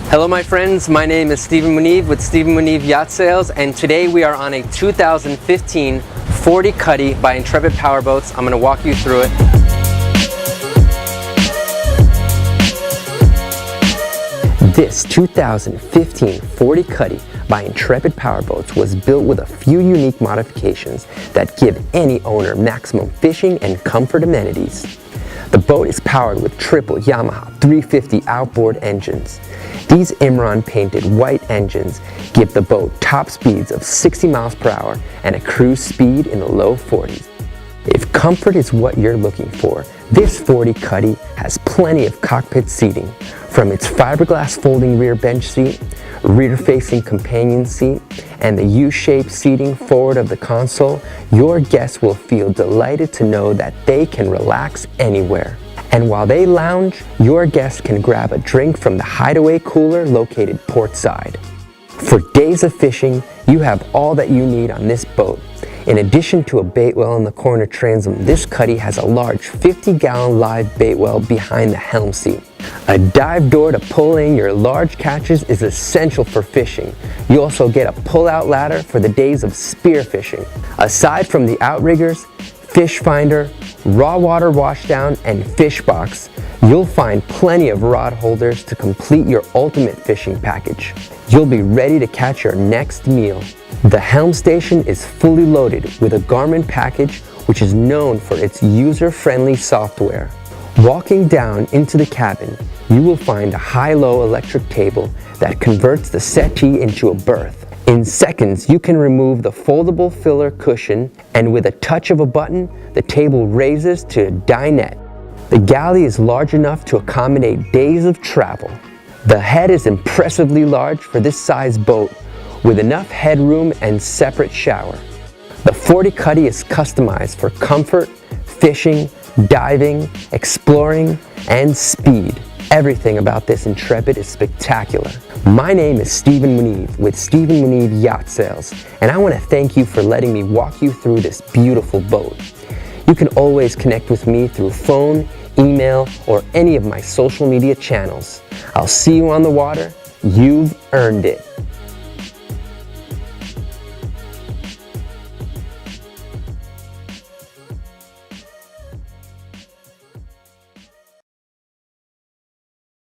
Hello my friends, my name is Munive with Munive Yacht Sales, and today we are on a 2015 40 Cuddy by Intrepid Powerboats. I'm going to walk you through it. This 2015 40 Cuddy by Intrepid Powerboats was built with a few unique modifications that give any owner maximum fishing and comfort amenities. The boat is powered with Triple Yamaha 350 outboard engines. These Imron painted white engines give the boat top speeds of 60 miles per hour and a cruise speed in the low 40s. If comfort is what you're looking for, this 40 Cuddy has plenty of cockpit seating. From its fiberglass folding rear bench seat, rear-facing companion seat, and the U-shaped seating forward of the console, your guests will feel delighted to know that they can relax anywhere. And while they lounge, your guests can grab a drink from the hideaway cooler located portside. For days of fishing, you have all that you need on this boat. In addition to a bait well in the corner transom, this Cuddy has a large 50-gallon live bait well behind the helm seat. A dive door to pull in your large catches is essential for fishing. You also get a pull-out ladder for the days of spear fishing. Aside from the outriggers, fish finder, raw water washdown, and fish box, you'll find plenty of rod holders to complete your ultimate fishing package. You'll be ready to catch your next meal. The Helm Station is fully loaded with a Garmin package, which is known for its user-friendly software. Walking down into the cabin, you will find a high-low electric table that converts the settee into a berth. In seconds, you can remove the foldable filler cushion, and with a touch of a button, the table raises to a dinette. The galley is large enough to accommodate days of travel. The head is impressively large for this size boat, with enough headroom and separate shower. The 40 Cuddy is customized for comfort, fishing, diving, exploring, and speed. Everything about this Intrepid is spectacular. My name is Munive with Munive Yacht Sales, and I want to thank you for letting me walk you through this beautiful boat. You can always connect with me through phone, email, or any of my social media channels. I'll see you on the water. You've earned it.